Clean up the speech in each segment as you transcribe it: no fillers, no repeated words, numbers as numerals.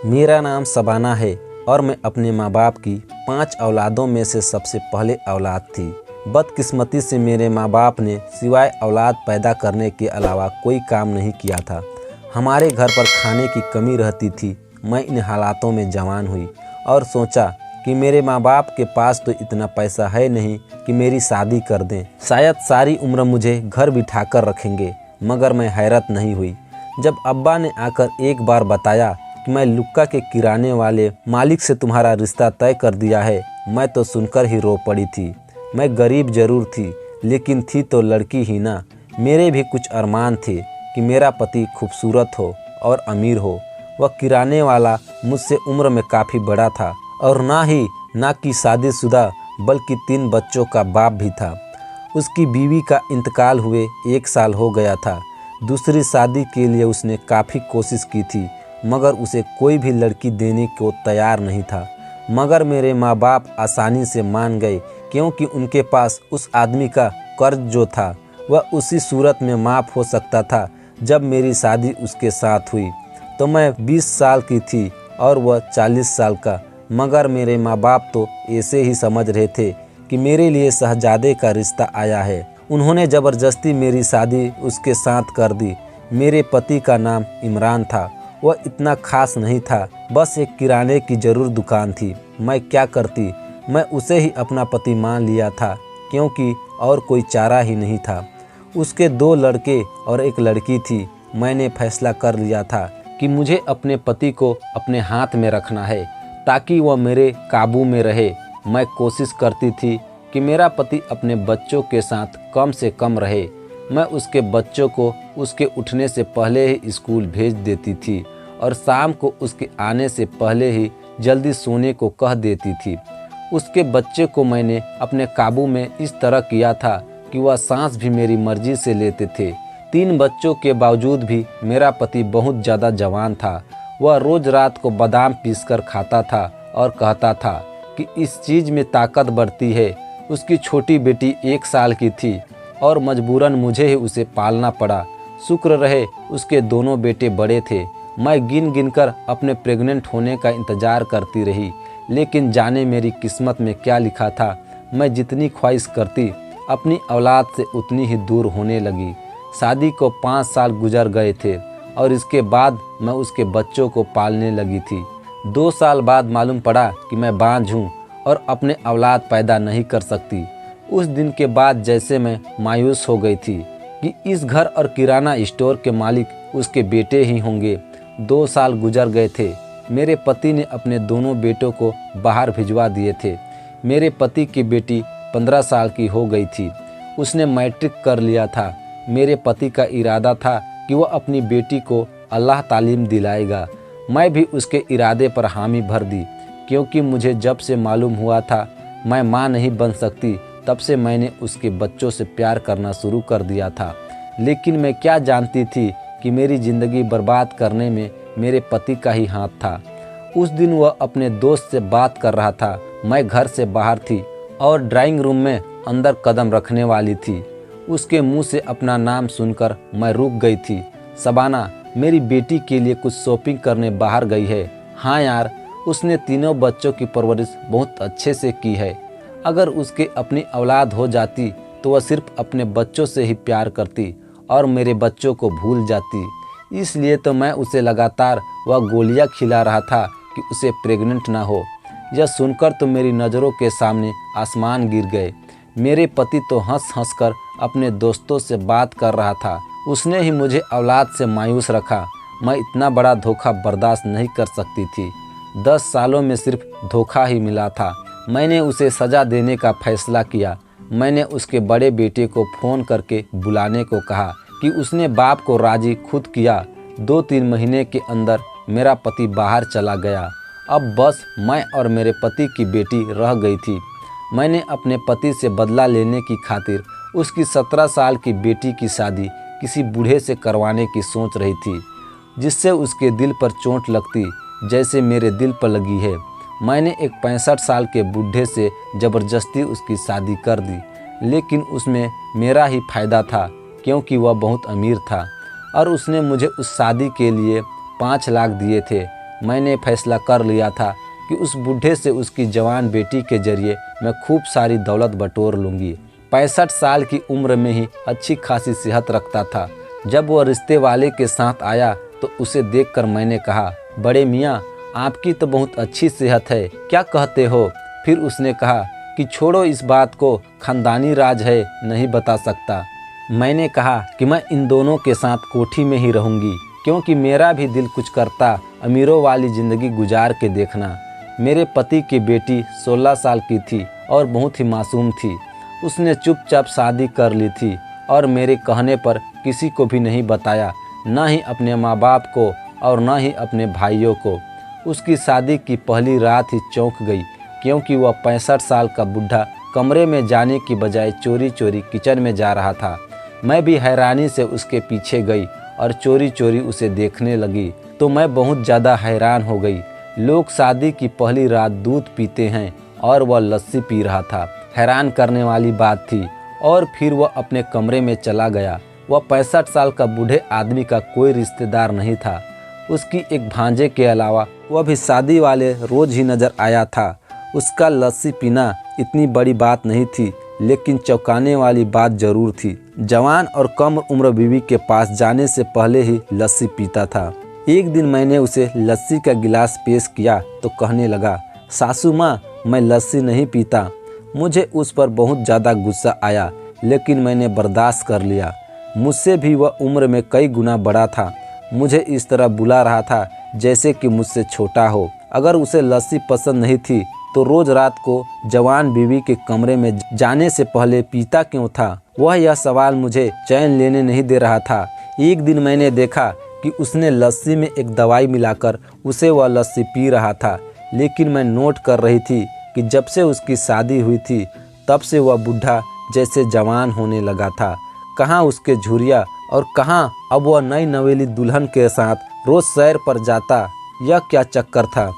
मेरा नाम शबाना है और मैं अपने माँ बाप की 5 औलादों में से सबसे पहले औलाद थी। बदकिस्मती से मेरे माँ बाप ने सिवाय औलाद पैदा करने के अलावा कोई काम नहीं किया था। हमारे घर पर खाने की कमी रहती थी। मैं इन हालातों में जवान हुई और सोचा कि मेरे माँ बाप के पास तो इतना पैसा है नहीं कि मेरी शादी कर दें। शायद सारी उम्र मुझे घर बिठाकर रखेंगे। मगर मैं हैरत नहीं हुई जब अब्बा ने आकर एक बार बताया कि मैं लुक्का के किराने वाले मालिक से तुम्हारा रिश्ता तय कर दिया है। मैं तो सुनकर ही रो पड़ी थी। मैं गरीब जरूर थी, लेकिन थी तो लड़की ही ना। मेरे भी कुछ अरमान थे कि मेरा पति खूबसूरत हो और अमीर हो। वह किराने वाला मुझसे उम्र में काफ़ी बड़ा था और ना कि शादीशुदा बल्कि 3 बच्चों का बाप भी था। उसकी बीवी का इंतकाल हुए 1 साल हो गया था। दूसरी शादी के लिए उसने काफ़ी कोशिश की थी, मगर उसे कोई भी लड़की देने को तैयार नहीं था। मगर मेरे माँ बाप आसानी से मान गए, क्योंकि उनके पास उस आदमी का कर्ज जो था वह उसी सूरत में माफ़ हो सकता था जब मेरी शादी उसके साथ हुई। तो मैं 20 साल की थी और वह 40 साल का। मगर मेरे माँ बाप तो ऐसे ही समझ रहे थे कि मेरे लिए शहजादे का रिश्ता आया है। उन्होंने ज़बरदस्ती मेरी शादी उसके साथ कर दी। मेरे पति का नाम इमरान था। वह इतना खास नहीं था, बस एक किराने की ज़रूर दुकान थी। मैं क्या करती, मैं उसे ही अपना पति मान लिया था, क्योंकि और कोई चारा ही नहीं था। उसके 2 लड़के और 1 लड़की थी। मैंने फैसला कर लिया था कि मुझे अपने पति को अपने हाथ में रखना है, ताकि वह मेरे काबू में रहे। मैं कोशिश करती थी कि मेरा पति अपने बच्चों के साथ कम से कम रहे। मैं उसके बच्चों को उसके उठने से पहले ही स्कूल भेज देती थी और शाम को उसके आने से पहले ही जल्दी सोने को कह देती थी। उसके बच्चे को मैंने अपने काबू में इस तरह किया था कि वह सांस भी मेरी मर्जी से लेते थे। 3 बच्चों के बावजूद भी मेरा पति बहुत ज़्यादा जवान था। वह रोज़ रात को बादाम पीसकर खाता था और कहता था कि इस चीज़ में ताकत बढ़ती है। उसकी छोटी बेटी 1 साल की थी और मजबूरन मुझे ही उसे पालना पड़ा। शुक्र रहे उसके दोनों बेटे बड़े थे। मैं गिन गिन कर अपने प्रेग्नेंट होने का इंतज़ार करती रही, लेकिन जाने मेरी किस्मत में क्या लिखा था। मैं जितनी ख्वाहिश करती अपनी औलाद से उतनी ही दूर होने लगी। शादी को 5 साल गुजर गए थे और इसके बाद मैं उसके बच्चों को पालने लगी थी। 2 साल बाद मालूम पड़ा कि मैं बांझ हूँ और अपने औलाद पैदा नहीं कर सकती। उस दिन के बाद जैसे मैं मायूस हो गई थी कि इस घर और किराना स्टोर के मालिक उसके बेटे ही होंगे। 2 साल गुजर गए थे। मेरे पति ने अपने दोनों बेटों को बाहर भिजवा दिए थे। मेरे पति की बेटी 15 साल की हो गई थी। उसने मैट्रिक कर लिया था। मेरे पति का इरादा था कि वह अपनी बेटी को अल्लाह तालीम दिलाएगा। मैं भी उसके इरादे पर हामी भर दी, क्योंकि मुझे जब से मालूम हुआ था मैं माँ नहीं बन सकती, तब से मैंने उसके बच्चों से प्यार करना शुरू कर दिया था। लेकिन मैं क्या जानती थी कि मेरी ज़िंदगी बर्बाद करने में मेरे पति का ही हाथ था। उस दिन वह अपने दोस्त से बात कर रहा था। मैं घर से बाहर थी और ड्राइंग रूम में अंदर कदम रखने वाली थी। उसके मुंह से अपना नाम सुनकर मैं रुक गई थी। शबाना मेरी बेटी के लिए कुछ शॉपिंग करने बाहर गई है। हाँ यार, उसने तीनों बच्चों की परवरिश बहुत अच्छे से की है। अगर उसके अपनी औलाद हो जाती तो वह सिर्फ अपने बच्चों से ही प्यार करती और मेरे बच्चों को भूल जाती। इसलिए तो मैं उसे लगातार वह गोलियां खिला रहा था कि उसे प्रेग्नेंट ना हो। यह सुनकर तो मेरी नज़रों के सामने आसमान गिर गए। मेरे पति तो हंस हंस कर अपने दोस्तों से बात कर रहा था। उसने ही मुझे औलाद से मायूस रखा। मैं इतना बड़ा धोखा बर्दाश्त नहीं कर सकती थी। 10 सालों में सिर्फ धोखा ही मिला था। मैंने उसे सज़ा देने का फैसला किया। मैंने उसके बड़े बेटे को फ़ोन करके बुलाने को कहा कि उसने बाप को राज़ी खुद किया। 2-3 महीने के अंदर मेरा पति बाहर चला गया। अब बस मैं और मेरे पति की बेटी रह गई थी। मैंने अपने पति से बदला लेने की खातिर उसकी 17 साल की बेटी की शादी किसी बूढ़े से करवाने की सोच रही थी, जिससे उसके दिल पर चोट लगती जैसे मेरे दिल पर लगी है। मैंने एक 65 साल के बूढ़े से ज़बरदस्ती उसकी शादी कर दी, लेकिन उसमें मेरा ही फ़ायदा था, क्योंकि वह बहुत अमीर था और उसने मुझे उस शादी के लिए 5 लाख दिए थे। मैंने फैसला कर लिया था कि उस बूढ़े से उसकी जवान बेटी के जरिए मैं खूब सारी दौलत बटोर लूँगी। 65 साल की उम्र में ही अच्छी खासी सेहत रखता था। जब वह रिश्ते वाले के साथ आया तो उसे देखकर मैंने कहा, बड़े मियाँ, आपकी तो बहुत अच्छी सेहत है, क्या कहते हो? फिर उसने कहा कि छोड़ो इस बात को, खानदानी राज है, नहीं बता सकता। मैंने कहा कि मैं इन दोनों के साथ कोठी में ही रहूंगी, क्योंकि मेरा भी दिल कुछ करता अमीरों वाली ज़िंदगी गुजार के देखना। मेरे पति की बेटी 16 साल की थी और बहुत ही मासूम थी। उसने चुपचाप शादी कर ली थी और मेरे कहने पर किसी को भी नहीं बताया, ना ही अपने माँ बाप को और ना ही अपने भाइयों को। उसकी शादी की पहली रात ही चौंक गई, क्योंकि वह 65 साल का बूढ़ा कमरे में जाने की बजाय चोरी चोरी किचन में जा रहा था। मैं भी हैरानी से उसके पीछे गई और चोरी चोरी उसे देखने लगी तो मैं बहुत ज़्यादा हैरान हो गई। लोग शादी की पहली रात दूध पीते हैं और वह लस्सी पी रहा था। हैरान करने वाली बात थी। और फिर वह अपने कमरे में चला गया। वह 65 साल का बूढ़े आदमी का कोई रिश्तेदार नहीं था। उसकी एक भांजे के अलावा वह भी शादी वाले रोज ही नजर आया था। उसका लस्सी पीना इतनी बड़ी बात नहीं थी, लेकिन चौंकाने वाली बात जरूर थी। जवान और कम उम्र बीवी के पास जाने से पहले ही लस्सी पीता था। एक दिन मैंने उसे लस्सी का गिलास पेश किया तो कहने लगा, सासू माँ, मैं लस्सी नहीं पीता। मुझे उस पर बहुत ज़्यादा गुस्सा आया, लेकिन मैंने बर्दाश्त कर लिया। मुझसे भी वह उम्र में कई गुना बड़ा था। मुझे इस तरह बुला रहा था जैसे कि मुझसे छोटा हो। अगर उसे लस्सी पसंद नहीं थी तो रोज रात को जवान बीवी के कमरे में जाने से पहले पीता क्यों था? यह सवाल मुझे चैन लेने नहीं दे रहा था। एक दिन मैंने देखा कि उसने लस्सी में एक दवाई मिलाकर उसे वह लस्सी पी रहा था, लेकिन मैं नोट कर रही थी कि जब से उसकी शादी हुई थी तब से वह बूढ़ा जैसे जवान होने लगा था। कहाँ उसके झुरिया और कहाँ अब वह नई नवेली दुल्हन के साथ रोज सैर पर जाता। यह क्या चक्कर था?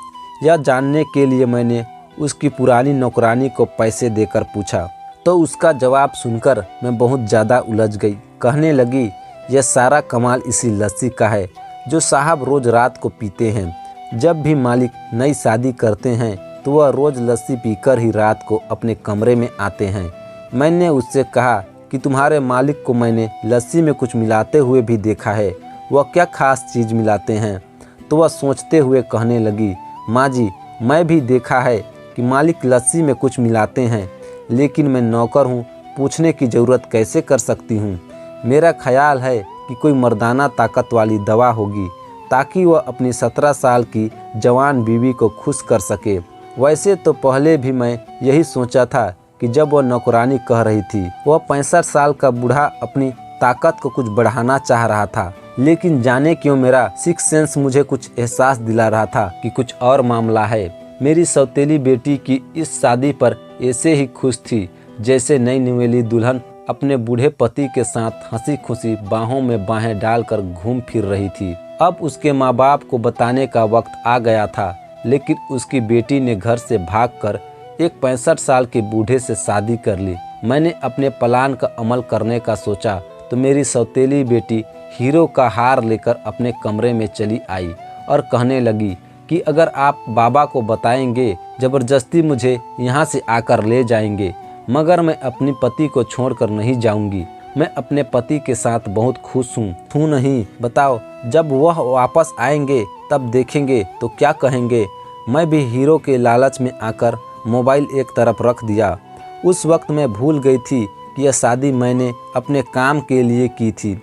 यह जानने के लिए मैंने उसकी पुरानी नौकरानी को पैसे देकर पूछा, तो उसका जवाब सुनकर मैं बहुत ज़्यादा उलझ गई। कहने लगी, यह सारा कमाल इसी लस्सी का है जो साहब रोज रात को पीते हैं। जब भी मालिक नई शादी करते हैं तो वह रोज लस्सी पीकर ही रात को अपने कमरे में आते हैं। मैंने उससे कहा कि तुम्हारे मालिक को मैंने लस्सी में कुछ मिलाते हुए भी देखा है, वह क्या खास चीज़ मिलाते हैं? तो वह सोचते हुए कहने लगी, माँ जी, मैं भी देखा है कि मालिक लस्सी में कुछ मिलाते हैं, लेकिन मैं नौकर हूँ, पूछने की ज़रूरत कैसे कर सकती हूँ? मेरा ख्याल है कि कोई मर्दाना ताकत वाली दवा होगी ताकि वह अपनी 17 साल की जवान बीवी को खुश कर सके। वैसे तो पहले भी मैं यही सोचा था कि जब वह नौकरानी कह रही थी वह 65 साल का बूढ़ा अपनी ताकत को कुछ बढ़ाना चाह रहा था, लेकिन जाने क्यों मेरा सिक्स सेंस मुझे कुछ एहसास दिला रहा था कि कुछ और मामला है। मेरी सौतेली बेटी की इस शादी पर ऐसे ही खुश थी जैसे नई नवेली दुल्हन अपने बूढ़े पति के साथ हंसी खुशी बाहों में बाहें डालकर घूम फिर रही थी। अब उसके माँ बाप को बताने का वक्त आ गया था, लेकिन उसकी बेटी ने घर से भागकर एक 65 साल के बूढ़े से शादी कर ली। मैंने अपने प्लान का अमल करने का सोचा तो मेरी सौतेली बेटी हीरो का हार लेकर अपने कमरे में चली आई और कहने लगी कि अगर आप बाबा को बताएंगे ज़बरदस्ती मुझे यहाँ से आकर ले जाएंगे, मगर मैं अपनी पति को छोड़कर नहीं जाऊंगी। मैं अपने पति के साथ बहुत खुश हूँ नहीं? बताओ, जब वह वापस आएंगे तब देखेंगे तो क्या कहेंगे। मैं भी हीरो के लालच में आकर मोबाइल एक तरफ रख दिया। उस वक्त मैं भूल गई थी कि यह शादी मैंने अपने काम के लिए की थी।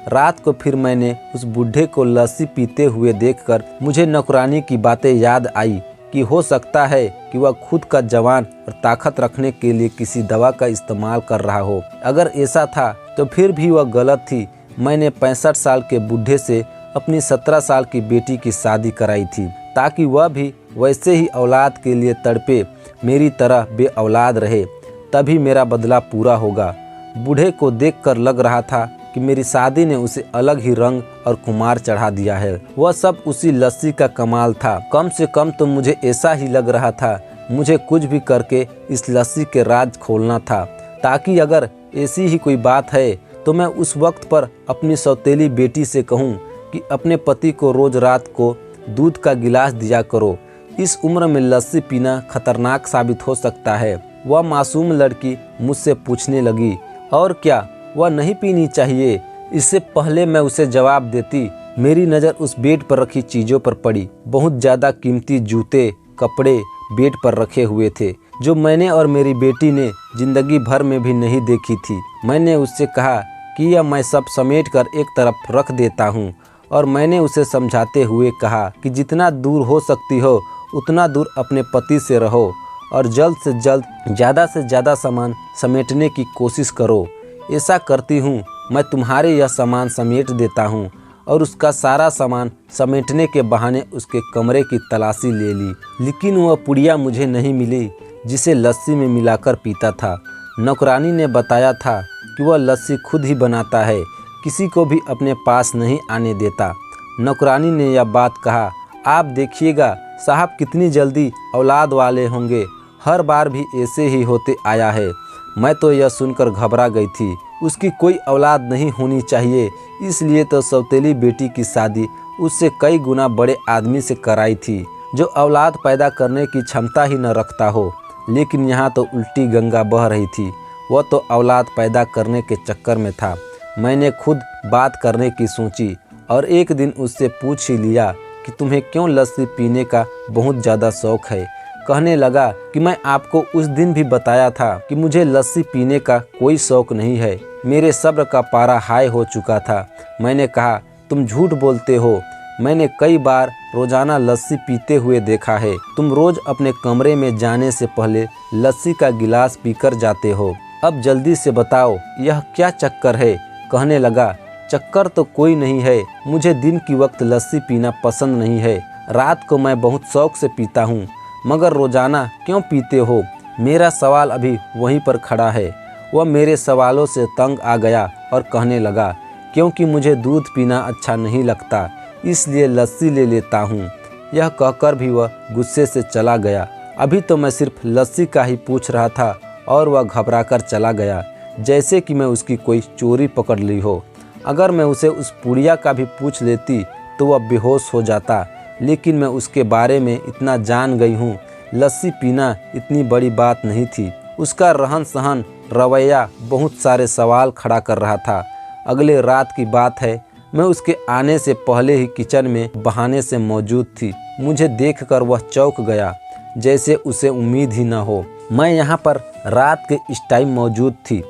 रात को फिर मैंने उस बूढ़े को लस्सी पीते हुए देखकर मुझे नौकरानी की बातें याद आई कि हो सकता है कि वह खुद का जवान और ताकत रखने के लिए किसी दवा का इस्तेमाल कर रहा हो। अगर ऐसा था तो फिर भी वह गलत थी। मैंने 65 साल के बूढ़े से अपनी 17 साल की बेटी की शादी कराई थी ताकि वह भी वैसे ही औलाद के लिए तड़पे, मेरी तरह बे औलाद रहे, तभी मेरा बदला पूरा होगा। बूढ़े को देखकर लग रहा था कि मेरी शादी ने उसे अलग ही रंग और खुमार चढ़ा दिया है। वह सब उसी लस्सी का कमाल था। कम से कम तो मुझे ऐसा ही लग रहा था। मुझे कुछ भी करके इस लस्सी के राज खोलना था, ताकि अगर ऐसी ही कोई बात है तो मैं उस वक्त पर अपनी सौतेली बेटी से कहूँ कि अपने पति को रोज रात को दूध का गिलास दिया करो। इस उम्र में लस्सी पीना खतरनाक साबित हो सकता है। वह मासूम लड़की मुझसे पूछने लगी, और क्या वह नहीं पीनी चाहिए? इससे पहले मैं उसे जवाब देती, मेरी नज़र उस बेड पर रखी चीज़ों पर पड़ी। बहुत ज़्यादा कीमती जूते, कपड़े बेड पर रखे हुए थे, जो मैंने और मेरी बेटी ने जिंदगी भर में भी नहीं देखी थी। मैंने उससे कहा कि यह मैं सब समेट कर एक तरफ रख देता हूँ, और मैंने उसे समझाते हुए कहा कि जितना दूर हो सकती हो उतना दूर अपने पति से रहो, और जल्द से जल्द ज़्यादा से ज़्यादा सामान समेटने की कोशिश करो। ऐसा करती हूँ, मैं तुम्हारे यह सामान समेट देता हूँ। और उसका सारा सामान समेटने के बहाने उसके कमरे की तलाशी ले ली, लेकिन वह पुड़िया मुझे नहीं मिली जिसे लस्सी में मिलाकर पीता था। नौकरानी ने बताया था कि वह लस्सी खुद ही बनाता है, किसी को भी अपने पास नहीं आने देता। नौकरानी ने यह बात कहा, आप देखिएगा साहब कितनी जल्दी औलाद वाले होंगे, हर बार भी ऐसे ही होते आया है। मैं तो यह सुनकर घबरा गई थी। उसकी कोई औलाद नहीं होनी चाहिए, इसलिए तो सौतेली बेटी की शादी उससे कई गुना बड़े आदमी से कराई थी, जो औलाद पैदा करने की क्षमता ही न रखता हो। लेकिन यहाँ तो उल्टी गंगा बह रही थी। वह तो औलाद पैदा करने के चक्कर में था। मैंने खुद बात करने की सोची और एक दिन उससे पूछ ही लिया कि तुम्हें क्यों लस्सी पीने का बहुत ज़्यादा शौक़ है। कहने लगा कि मैं आपको उस दिन भी बताया था कि मुझे लस्सी पीने का कोई शौक़ नहीं है। मेरे सब्र का पारा हाई हो चुका था। मैंने कहा, तुम झूठ बोलते हो, मैंने कई बार रोज़ाना लस्सी पीते हुए देखा है। तुम रोज़ अपने कमरे में जाने से पहले लस्सी का गिलास पीकर जाते हो। अब जल्दी से बताओ, यह क्या चक्कर है? कहने लगा, चक्कर तो कोई नहीं है, मुझे दिन की वक्त लस्सी पीना पसंद नहीं है। रात को मैं बहुत शौक़ से पीता हूँ, मगर रोज़ाना क्यों पीते हो? मेरा सवाल अभी वहीं पर खड़ा है। वह मेरे सवालों से तंग आ गया और कहने लगा, क्योंकि मुझे दूध पीना अच्छा नहीं लगता, इसलिए लस्सी ले लेता हूँ। यह कहकर भी वह गुस्से से चला गया। अभी तो मैं सिर्फ लस्सी का ही पूछ रहा था और वह घबराकर चला गया, जैसे कि मैं उसकी कोई चोरी पकड़ ली हो। अगर मैं उसे उस पुड़िया का भी पूछ लेती तो वह बेहोश हो जाता, लेकिन मैं उसके बारे में इतना जान गई हूँ। लस्सी पीना इतनी बड़ी बात नहीं थी। उसका रहन सहन, रवैया बहुत सारे सवाल खड़ा कर रहा था। अगले रात की बात है, मैं उसके आने से पहले ही किचन में बहाने से मौजूद थी। मुझे देखकर वह चौंक गया, जैसे उसे उम्मीद ही न हो मैं यहाँ पर रात के इस टाइम मौजूद थी।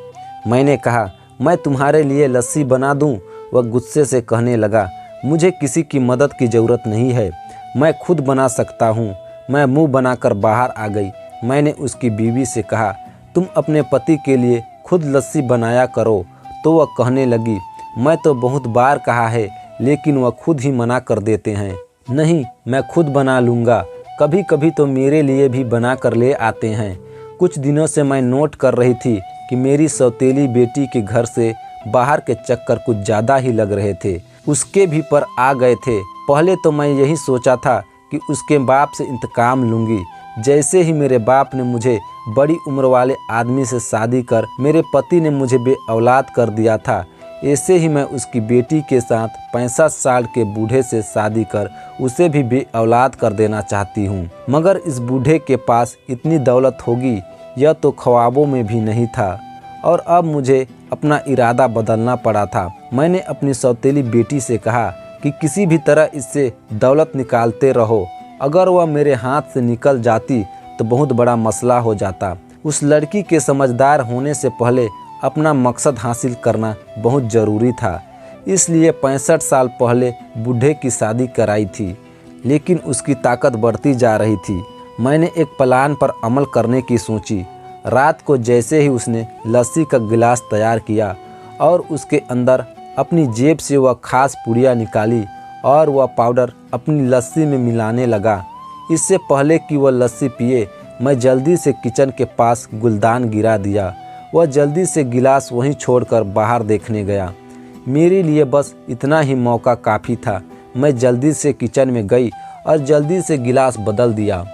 मैंने कहा, मैं तुम्हारे लिए लस्सी बना दूँ? वह गुस्से से कहने लगा, मुझे किसी की मदद की ज़रूरत नहीं है, मैं खुद बना सकता हूँ। मैं मुंह बनाकर बाहर आ गई। मैंने उसकी बीवी से कहा, तुम अपने पति के लिए खुद लस्सी बनाया करो। तो वह कहने लगी, मैं तो बहुत बार कहा है, लेकिन वह खुद ही मना कर देते हैं। नहीं, मैं खुद बना लूँगा। कभी कभी तो मेरे लिए भी बना कर ले आते हैं। कुछ दिनों से मैं नोट कर रही थी कि मेरी सौतेली बेटी के घर से बाहर के चक्कर कुछ ज़्यादा ही लग रहे थे। उसके भी पर आ गए थे। पहले तो मैं यही सोचा था कि उसके बाप से इंतकाम लूँगी। जैसे ही मेरे बाप ने मुझे बड़ी उम्र वाले आदमी से शादी कर मेरे पति ने मुझे बे औलाद कर दिया था, ऐसे ही मैं उसकी बेटी के साथ 65 साल के बूढ़े से शादी कर उसे भी बे औलाद कर देना चाहती हूँ। मगर इस बूढ़े के पास इतनी दौलत होगी, यह तो ख्वाबों में भी नहीं था। और अब मुझे अपना इरादा बदलना पड़ा था। मैंने अपनी सौतेली बेटी से कहा कि किसी भी तरह इससे दौलत निकालते रहो। अगर वह मेरे हाथ से निकल जाती तो बहुत बड़ा मसला हो जाता। उस लड़की के समझदार होने से पहले अपना मकसद हासिल करना बहुत ज़रूरी था। इसलिए 65 साल पहले बूढ़े की शादी कराई थी, लेकिन उसकी ताकत बढ़ती जा रही थी। मैंने एक प्लान पर अमल करने की सोची। रात को जैसे ही उसने लस्सी का गिलास तैयार किया और उसके अंदर अपनी जेब से वह खास पुड़िया निकाली और वह पाउडर अपनी लस्सी में मिलाने लगा। इससे पहले कि वह लस्सी पिए, मैं जल्दी से किचन के पास गुलदान गिरा दिया। वह जल्दी से गिलास वहीं छोड़कर बाहर देखने गया। मेरे लिए बस इतना ही मौका काफ़ी था। मैं जल्दी से किचन में गई और जल्दी से गिलास बदल दिया,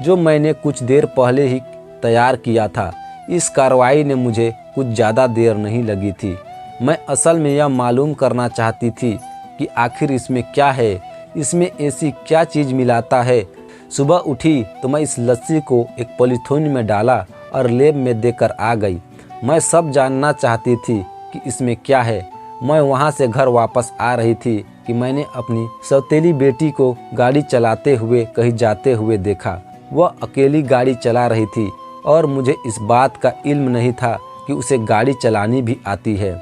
जो मैंने कुछ देर पहले ही तैयार किया था। इस कार्रवाई ने मुझे कुछ ज़्यादा देर नहीं लगी थी। मैं असल में यह मालूम करना चाहती थी कि आखिर इसमें क्या है, इसमें ऐसी क्या चीज़ मिलाता है। सुबह उठी तो मैं इस लस्सी को एक पॉलीथीन में डाला और लैब में देकर आ गई। मैं सब जानना चाहती थी कि इसमें क्या है। मैं वहाँ से घर वापस आ रही थी कि मैंने अपनी सौतेली बेटी को गाड़ी चलाते हुए कहीं जाते हुए देखा। वह अकेली गाड़ी चला रही थी और मुझे इस बात का इल्म नहीं था कि उसे गाड़ी चलानी भी आती है।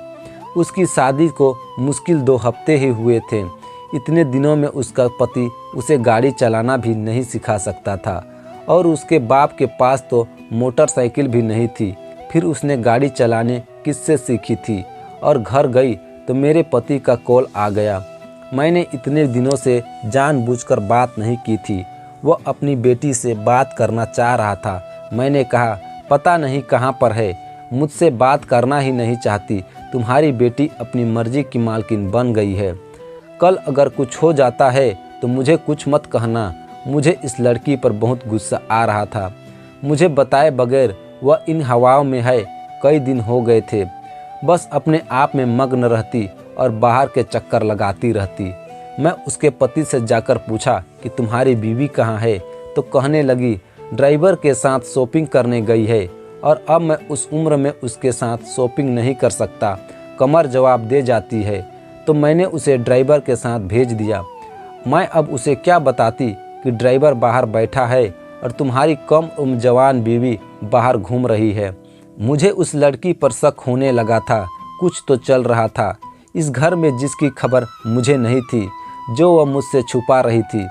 उसकी शादी को मुश्किल 2 हफ्ते ही हुए थे। इतने दिनों में उसका पति उसे गाड़ी चलाना भी नहीं सिखा सकता था और उसके बाप के पास तो मोटरसाइकिल भी नहीं थी। फिर उसने गाड़ी चलाने किससे सीखी थी। और घर गई तो मेरे पति का कॉल आ गया। मैंने इतने दिनों से जानबूझकर बात नहीं की थी। वह अपनी बेटी से बात करना चाह रहा था। मैंने कहा, पता नहीं कहाँ पर है, मुझसे बात करना ही नहीं चाहती। तुम्हारी बेटी अपनी मर्जी की मालकिन बन गई है। कल अगर कुछ हो जाता है तो मुझे कुछ मत कहना। मुझे इस लड़की पर बहुत गुस्सा आ रहा था। मुझे बताए बगैर वह इन हवाओं में है। कई दिन हो गए थे। बस अपने आप में मग्न रहती और बाहर के चक्कर लगाती रहती। मैं उसके पति से जाकर पूछा कि तुम्हारी बीवी कहाँ है, तो कहने लगी ड्राइवर के साथ शॉपिंग करने गई है और अब मैं उस उम्र में उसके साथ शॉपिंग नहीं कर सकता। कमर जवाब दे जाती है। तो मैंने उसे ड्राइवर के साथ भेज दिया। मैं अब उसे क्या बताती कि ड्राइवर बाहर बैठा है और तुम्हारी कम उम्र जवान बीवी बाहर घूम रही है। मुझे उस लड़की पर शक होने लगा था। कुछ तो चल रहा था इस घर में जिसकी खबर मुझे नहीं थी, जो वह मुझसे छुपा रही थी।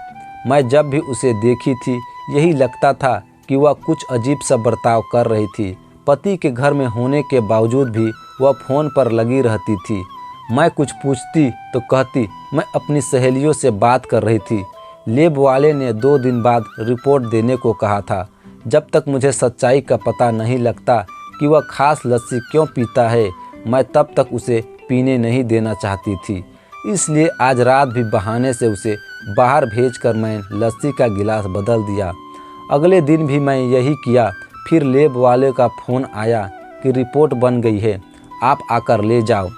मैं जब भी उसे देखी थी यही लगता था कि वह कुछ अजीब सा बर्ताव कर रही थी। पति के घर में होने के बावजूद भी वह फ़ोन पर लगी रहती थी। मैं कुछ पूछती तो कहती मैं अपनी सहेलियों से बात कर रही थी। लैब वाले ने 2 दिन बाद रिपोर्ट देने को कहा था। जब तक मुझे सच्चाई का पता नहीं लगता कि वह खास लस्सी क्यों पीता है, मैं तब तक उसे पीने नहीं देना चाहती थी। इसलिए आज रात भी बहाने से उसे बाहर भेजकर मैं लस्सी का गिलास बदल दिया। अगले दिन भी मैं यही किया। फिर लैब वाले का फ़ोन आया कि रिपोर्ट बन गई है, आप आकर ले जाओ।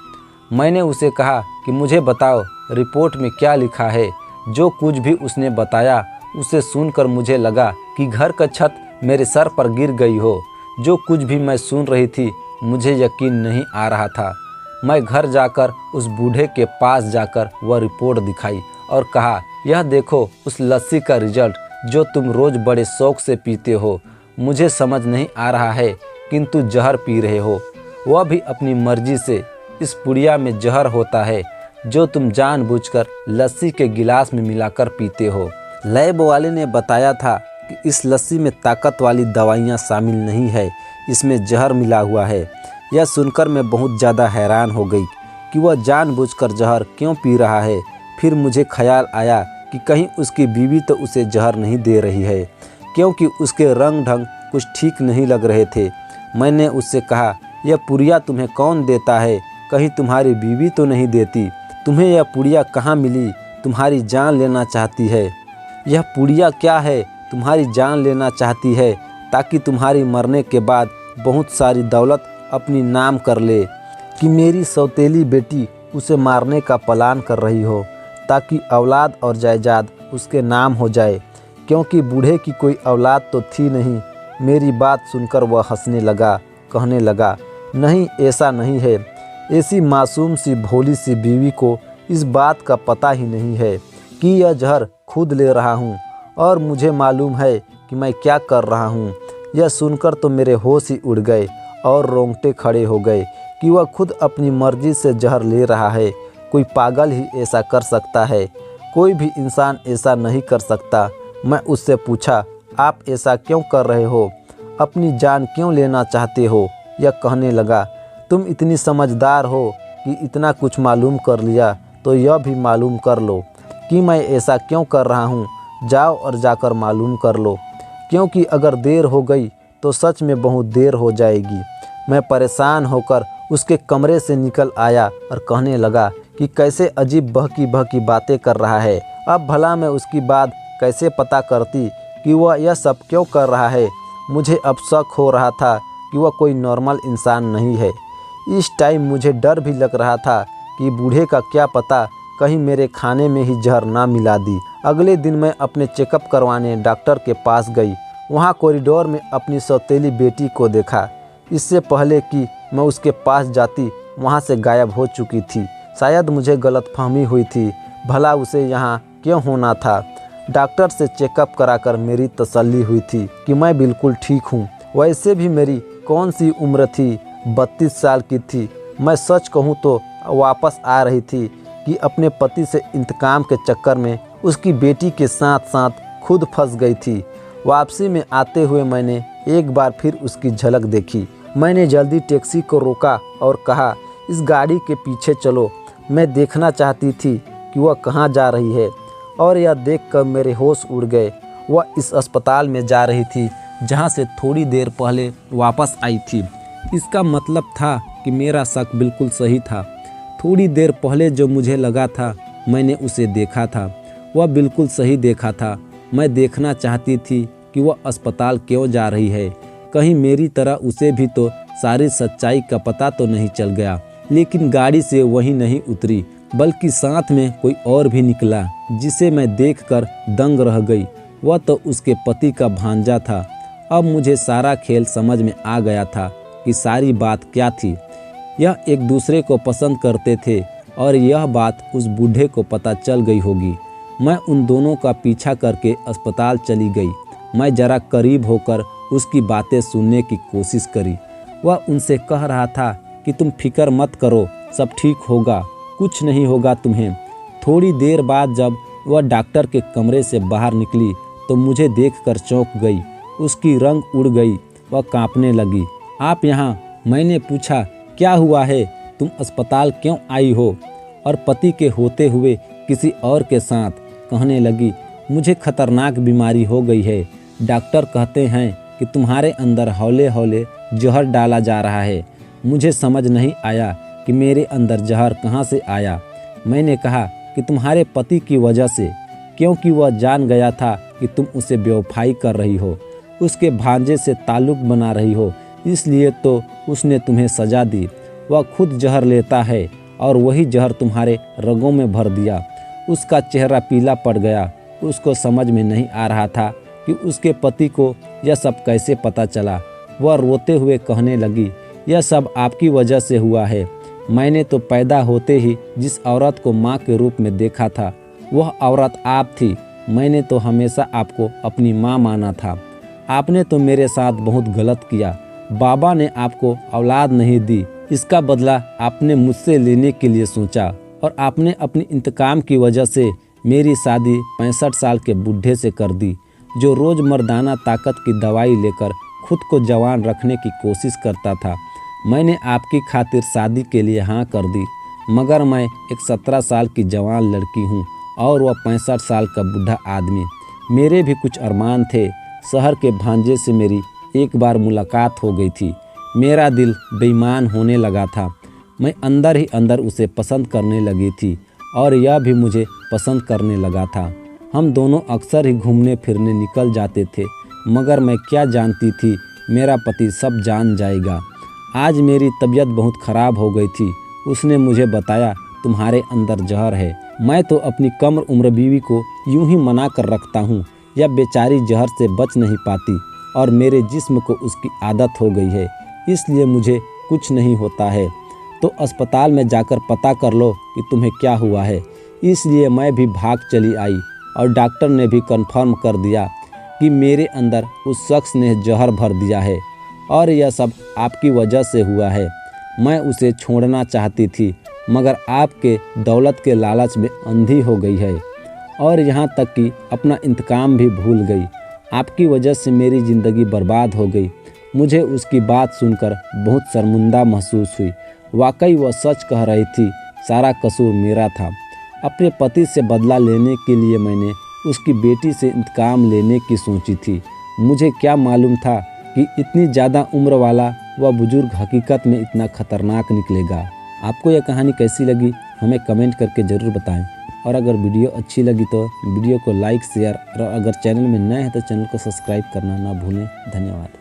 मैंने उसे कहा कि मुझे बताओ रिपोर्ट में क्या लिखा है। जो कुछ भी उसने बताया उसे सुनकर मुझे लगा कि घर का छत मेरे सर पर गिर गई हो। जो कुछ भी मैं सुन रही थी मुझे यकीन नहीं आ रहा था। मैं घर जाकर उस बूढ़े के पास जाकर वह रिपोर्ट दिखाई और कहा, यह देखो उस लस्सी का रिजल्ट जो तुम रोज़ बड़े शौक से पीते हो। मुझे समझ नहीं आ रहा है किंतु जहर पी रहे हो, वह भी अपनी मर्जी से। इस पुड़िया में जहर होता है जो तुम जानबूझकर लस्सी के गिलास में मिलाकर पीते हो। लैब वाले ने बताया था कि इस लस्सी में ताकत वाली दवाइयाँ शामिल नहीं है, इसमें जहर मिला हुआ है। यह सुनकर मैं बहुत ज़्यादा हैरान हो गई कि वह जानबूझकर जहर क्यों पी रहा है। फिर मुझे ख्याल आया कि कहीं उसकी बीवी तो उसे जहर नहीं दे रही है, क्योंकि उसके रंग ढंग कुछ ठीक नहीं लग रहे थे। मैंने उससे कहा, यह पुड़िया तुम्हें कौन देता है? कहीं तुम्हारी बीवी तो नहीं देती? तुम्हें यह पुड़िया कहाँ मिली? तुम्हारी जान लेना चाहती है। यह पुड़िया क्या है? तुम्हारी जान लेना चाहती है ताकि तुम्हारी मरने के बाद बहुत सारी दौलत अपनी नाम कर ले। कि मेरी सौतेली बेटी उसे मारने का प्लान कर रही हो ताकि औलाद और जायदाद उसके नाम हो जाए, क्योंकि बूढ़े की कोई औलाद तो थी नहीं। मेरी बात सुनकर वह हंसने लगा, कहने लगा, नहीं ऐसा नहीं है। ऐसी मासूम सी भोली सी बीवी को इस बात का पता ही नहीं है कि यह जहर खुद ले रहा हूँ और मुझे मालूम है कि मैं क्या कर रहा हूँ। यह सुनकर तो मेरे होश ही उड़ गए और रोंगटे खड़े हो गए कि वह खुद अपनी मर्जी से जहर ले रहा है। कोई पागल ही ऐसा कर सकता है, कोई भी इंसान ऐसा नहीं कर सकता। मैं उससे पूछा, आप ऐसा क्यों कर रहे हो? अपनी जान क्यों लेना चाहते हो? यह कहने लगा, तुम इतनी समझदार हो कि इतना कुछ मालूम कर लिया, तो यह भी मालूम कर लो कि मैं ऐसा क्यों कर रहा हूँ। जाओ और जाकर मालूम कर लो, क्योंकि अगर देर हो गई तो सच में बहुत देर हो जाएगी। मैं परेशान होकर उसके कमरे से निकल आया और कहने लगा कि कैसे अजीब बहकी बहकी बातें कर रहा है। अब भला मैं उसकी बात कैसे पता करती कि वह यह सब क्यों कर रहा है। मुझे अब शक हो रहा था कि वह कोई नॉर्मल इंसान नहीं है। इस टाइम मुझे डर भी लग रहा था कि बूढ़े का क्या पता कहीं मेरे खाने में ही जहर ना मिला दी। अगले दिन मैं अपने चेकअप करवाने डॉक्टर के पास गई। वहाँ कॉरिडोर में अपनी सौतेली बेटी को देखा। इससे पहले कि मैं उसके पास जाती वहाँ से गायब हो चुकी थी। शायद मुझे गलतफहमी हुई थी, भला उसे यहाँ क्यों होना था। डॉक्टर से चेकअप कराकर मेरी तसल्ली हुई थी कि मैं बिल्कुल ठीक हूँ। वैसे भी मेरी कौन सी उम्र थी, 32 साल की थी। मैं सच कहूँ तो वापस आ रही थी कि अपने पति से इंतकाम के चक्कर में उसकी बेटी के साथ साथ खुद फंस गई थी। वापसी में आते हुए मैंने एक बार फिर उसकी झलक देखी। मैंने जल्दी टैक्सी को रोका और कहा, इस गाड़ी के पीछे चलो। मैं देखना चाहती थी कि वह कहाँ जा रही है, और यह देखकर मेरे होश उड़ गए। वह इस अस्पताल में जा रही थी जहाँ से थोड़ी देर पहले वापस आई थी। इसका मतलब था कि मेरा शक बिल्कुल सही था। थोड़ी देर पहले जो मुझे लगा था मैंने उसे देखा था, वह बिल्कुल सही देखा था। मैं देखना चाहती थी कि वह अस्पताल क्यों जा रही है। कहीं मेरी तरह उसे भी तो सारी सच्चाई का पता तो नहीं चल गया। लेकिन गाड़ी से वही नहीं उतरी, बल्कि साथ में कोई और भी निकला, जिसे मैं देखकर दंग रह गई। वह तो उसके पति का भांजा था। अब मुझे सारा खेल समझ में आ गया था कि सारी बात क्या थी। यह एक दूसरे को पसंद करते थे और यह बात उस बूढ़े को पता चल गई होगी। मैं उन दोनों का पीछा करके अस्पताल चली गई। मैं जरा करीब होकर उसकी बातें सुनने की कोशिश करी। वह उनसे कह रहा था कि तुम फिक्र मत करो, सब ठीक होगा, कुछ नहीं होगा तुम्हें। थोड़ी देर बाद जब वह डॉक्टर के कमरे से बाहर निकली तो मुझे देखकर चौंक गई। उसकी रंग उड़ गई, वह कांपने लगी। आप यहाँ? मैंने पूछा, क्या हुआ है, तुम अस्पताल क्यों आई हो? और पति के होते हुए किसी और के साथ। कहने लगी, मुझे खतरनाक बीमारी हो गई है। डॉक्टर कहते हैं कि तुम्हारे अंदर हौले हौले जहर डाला जा रहा है। मुझे समझ नहीं आया कि मेरे अंदर जहर कहाँ से आया। मैंने कहा कि तुम्हारे पति की वजह से, क्योंकि वह जान गया था कि तुम उसे बेवफाई कर रही हो, उसके भांजे से ताल्लुक बना रही हो, इसलिए तो उसने तुम्हें सजा दी। वह खुद जहर लेता है और वही जहर तुम्हारे रगों में भर दिया। उसका चेहरा पीला पड़ गया। उसको समझ में नहीं आ रहा था कि उसके पति को यह सब कैसे पता चला। वह रोते हुए कहने लगी, यह सब आपकी वजह से हुआ है। मैंने तो पैदा होते ही जिस औरत को माँ के रूप में देखा था, वह औरत आप थी। मैंने तो हमेशा आपको अपनी माँ माना था। आपने तो मेरे साथ बहुत गलत किया। बाबा ने आपको औलाद नहीं दी, इसका बदला आपने मुझसे लेने के लिए सोचा, और आपने अपनी इंतकाम की वजह से मेरी शादी 65 साल के बूढ़े से कर दी, जो रोज़ मर्दाना ताकत की दवाई लेकर खुद को जवान रखने की कोशिश करता था। मैंने आपकी खातिर शादी के लिए हाँ कर दी, मगर मैं एक 17 साल की जवान लड़की हूँ और वह 65 साल का बूढ़ा आदमी। मेरे भी कुछ अरमान थे। शहर के भांजे से मेरी एक बार मुलाकात हो गई थी। मेरा दिल बेईमान होने लगा था। मैं अंदर ही अंदर उसे पसंद करने लगी थी और यह भी मुझे पसंद करने लगा था। हम दोनों अक्सर ही घूमने फिरने निकल जाते थे, मगर मैं क्या जानती थी मेरा पति सब जान जाएगा। आज मेरी तबीयत बहुत ख़राब हो गई थी। उसने मुझे बताया, तुम्हारे अंदर जहर है। मैं तो अपनी कम उम्र बीवी को यूं ही मना कर रखता हूँ। यह बेचारी जहर से बच नहीं पाती और मेरे जिस्म को उसकी आदत हो गई है, इसलिए मुझे कुछ नहीं होता है। तो अस्पताल में जाकर पता कर लो कि तुम्हें क्या हुआ है। इसलिए मैं भी भाग चली आई और डॉक्टर ने भी कंफर्म कर दिया कि मेरे अंदर उस शख्स ने जहर भर दिया है और यह सब आपकी वजह से हुआ है। मैं उसे छोड़ना चाहती थी, मगर आपके दौलत के लालच में अंधी हो गई है और यहाँ तक कि अपना इंतकाम भी भूल गई। आपकी वजह से मेरी ज़िंदगी बर्बाद हो गई। मुझे उसकी बात सुनकर बहुत शर्मिंदा महसूस हुई। वाकई वह सच कह रही थी, सारा कसूर मेरा था। अपने पति से बदला लेने के लिए मैंने उसकी बेटी से इंतकाम लेने की सोची थी। मुझे क्या मालूम था कि इतनी ज़्यादा उम्र वाला वह बुजुर्ग हकीकत में इतना खतरनाक निकलेगा। आपको यह कहानी कैसी लगी हमें कमेंट करके ज़रूर बताएं, और अगर वीडियो अच्छी लगी तो वीडियो को लाइक शेयर, और अगर चैनल में नए हैं तो चैनल को सब्सक्राइब करना ना भूलें। धन्यवाद।